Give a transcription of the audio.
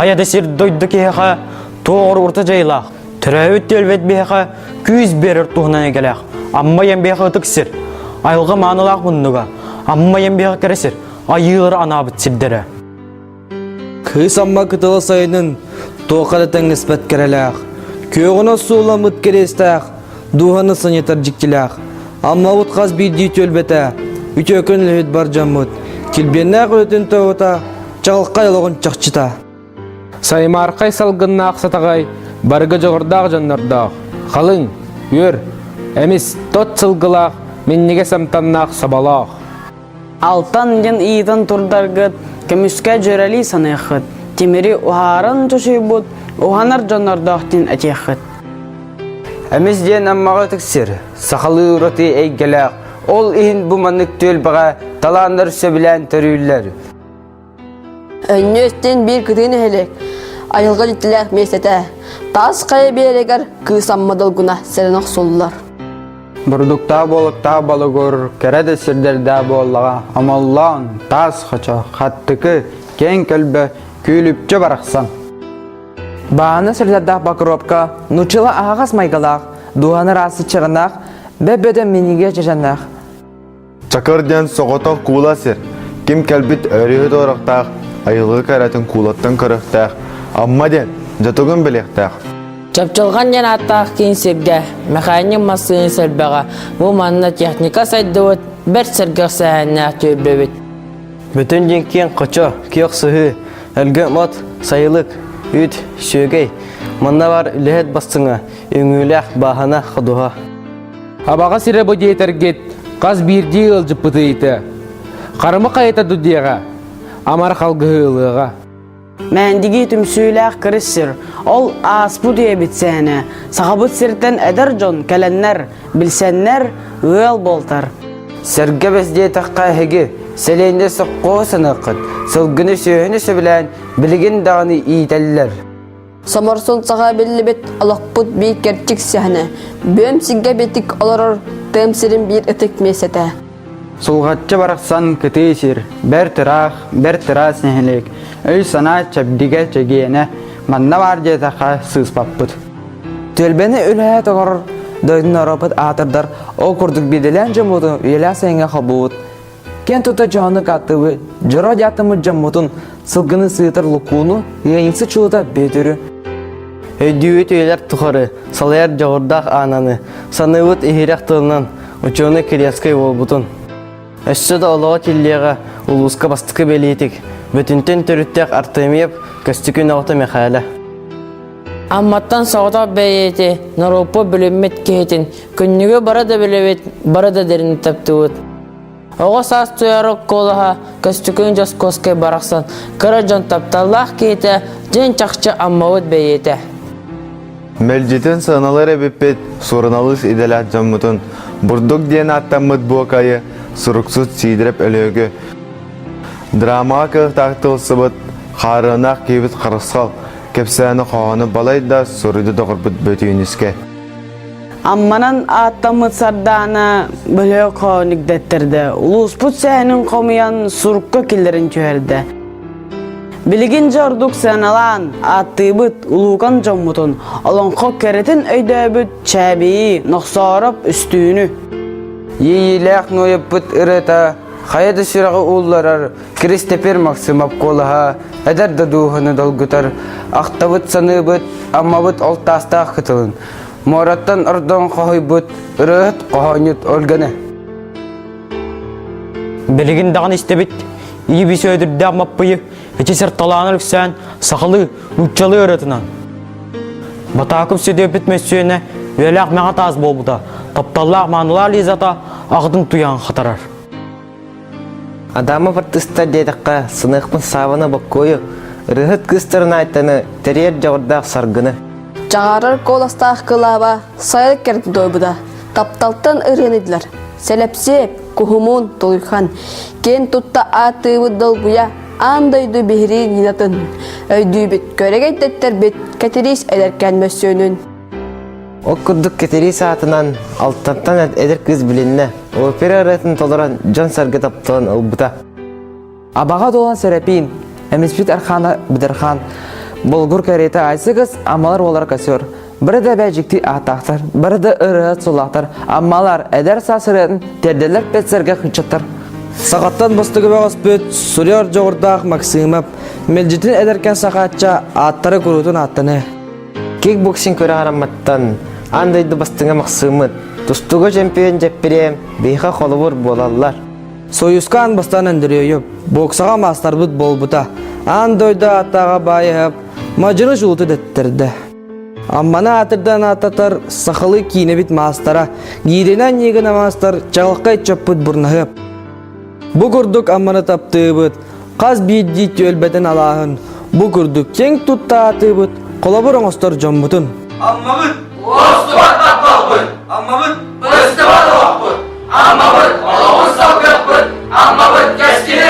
Қаяда сер дойды кейіға тоғыр ұрты жайлақ. Түрәуіт төлбет бейіға күйіз берір туғынан егелек. Амма ембейіға ұтықсыр. Айылға маңылақ мұндыға. Амма ембейіға кәресір. Айылыр анабыт сірдері. Кыз амма кытылы сайының тоқады тәңіз бәт кәреләқ. Көгіна суыла мұт керестәқ. Дуғаны сынетар жіктіләқ. Амма ұтқаз бейді төлбеті. Үтөкін лөйт бар жаммыт. Келбеннәқ өтін тауыта. Чағылқай лоғын чақчыта. Саймарқай салғыннақ сатағай. Барғы жоғырдақ жаннардақ. Қалың, өр, әмес тот сылғылақ. Меннеге самтаннақ сабалақ. Алтан ден ийтан турдаргыт, кемүскә жөрәли санайхыт. Темери ухарын чошой бут, уханар жаннардақтин әтеқыт. Әміз ден аммаға тіксір, сақалы ұраты әйгеләқ. Ол иін бұманық төл баға таландар сөбілән түрілер. Өннөстен бір күтігін әлек, айылға жетіләқ месеті. Тас қайы берегер күйсаммадыл гүна сәрінақ солылар. Бұрдықта болықта балығыр, кәрәді сірдерді болыға. Амаллан, тас қача, қаттықы, кен көлбі, күйліпчі барақсан. Бағаны сірдердақ бақыропқа, нұчылы ағас майғалақ, дуғаны расы чырынақ, бәбәді менеге жежанақ. Чакырден соғытақ куласыр, кем кәлбіт өріғі орықтақ, айылғы кәрәтін кулаттың кырықтақ, амма ден жатығын білектақ. Чапчылған ден аттақ кейінсерге, механик масын сәрбіға, бұл манна техника сайдыуыт, бір сіргіқ сәйіннәқ төбіребет. Бүтін ден кен қычы, кеқ сұғы, әлгі мот, сайылық, үт, шөгей. Манна бар үліхет бастыңа, өңіләқ бағана қыдуға. Абаға сірі бұ дейтергет, қаз бірдей ұлжып бұтыйты. Қарымы қайта дүдеға, амар қалғы ұлыға. Мәндігі түмсүйләқ кірісір, ол аспу дүйе бітсәне. Сағабыт сірттен әдір жон кәләннәр, білсәннәр, өел болтар. Сәргі бізде таққа әгі, сәлейінде сұққо сынықыт, сылғыны сөйіні сөбілән, білген дағыны ийтәлілер. Самарсон саға белі бет алақпұт бей керчік сәхіне. Бөм сігге бетік оларыр тәмсірін бір үтік месеті. Сулғатчы барақсан күтейсір, бәр тұрақ нәхілік. Өй сана чәбдіге чәгейіне, манна бар де таққа сыспаппыт. Төлбені үләе тұғыр, дойдың арапыт атырдар, о күрдік беделен жамуды елә сәйінге қабуыт. Кен тұта жаны қаттығы, жыра дятымы жамутын, сылғыны сыйтыр лұқуыны, еңсі чулыда бетірі. Өйдеует өйлер тұқыры, салайар жоғырдақ ананы, санывыт ехерек тылынан, учены керескай олбутын. Әші да олаға теллеға ұлысқа бастықы бәлейтік, бүтінтен түріттек артымеп, көстікін ауыты мекәлі. Амматтан сауыта бәйеті, нарупы біліммет кейтін, күннігі барада білімет, барада дәріні таптыуыт. Оға сас tuyarıq қолыға, көстікін жас көскай барақсан, кірі жон тапталақ кейті, жен чақчы аммауыт бәйеті. Мәлжетін сыналар әбіппет, сұрыналыс иделәт жаммытын, бұрдық ден аттамыт бұқайы, сұрықсыз сейдіріп әлігі. Драмаға кіқтақтыл сыбыт, қарынақ кейбіт қарысқал, кепсәні қағаны балайда сұрыды доғырбыт бөтейініске. Амманан аттамыт сарданы білі қауынық дәттірді. Улуспұт сәйінің қомиян сұрыққа келдерін чөәрді. Білген жордық сәналан, аттыбыт, улуған жоммутын, олонқо кәретін өйдөбіт, чәбейі, нұқсарып үстүйіні. Ейіләқ нойып бұт ұрыта, қаяды сүрағы ұлларар, кірістепер максимап қолыға, әдір дадуғыны долгытар, ақтабыт саны бұт, амма бұт олтастақ қытылын. Мораттан ұрдан қағай бұт, ұрығыт қағайнет олғаны. Білген дағын істебет, ебі сөйдірді амаппайы, әтесір таланыр күсән, сақылы, ұтчалы ұрытынан. Батақып сөйдеп бітмес сөйіне, өләқ мәғат аз болбыда, тапталлақ маңылар лезата ағдың тұян қатарар. Адамы бұртыста дедіққа сынықпын сабыны бұққойы, ұрығыт күстірін айтыны тәрер жауырдақ сарғыны. Жағарыр қоластақ қылаба сайыр керді дойбыда. Тапталтан ұрынеділер. Сәлепсеп, күхімун толықан. Кен тұтта атығы долбуя, андайды бейрі нинатын. Өйді бет көрегейттеттер бет кәтерес әлеркен мәсөнін. О күрдік кәтерес атынан алтантан әдір күз білінне. Опера аратын толыран жан сарғы таптылан ұлбыта. Абаға долан сәрәпейін, әмеспет арханы бідірхан, Bulgur kerete aysıgız, ammalar olar kasıyor. Biri de bәжікті атақтар, biri de ırığı солақтар, аммалар әдер сасырын терделер петсерге хынчаттар. Сағаттан бастығы бағас бөт, Сурьер жоғырдақ Максимов, мелжетін әдеркен сақатча аттары көрутын аттыны. Кикбоксинг көрі қараматтан, андайды бастыңа Максимов, тұстығы чемпион жеппірем, бейха қолыбыр болалар. Союзкан бастан өндірейіп, боксаға мастар бұд бол бұта, андойды аттаға байып, мажыры жуыты дәттірді. Аммана атырдан ататар сақылы кейіне бит мастара, гейденен егін амастар жағылқай чөппіт бұрнағып. Бұ күрдік амманы тапты бұд, қаз бейді төлбәден алағын, бұ күрдік кең тұтта аты бұд, қолабыр оңыстар жон бұтын. Аммабыт, оғысты бар таппал бұд, аммабыт, бұсты бар оқ бұд, аммабыт, олауын сау көк бұд, аммабыт, кәскені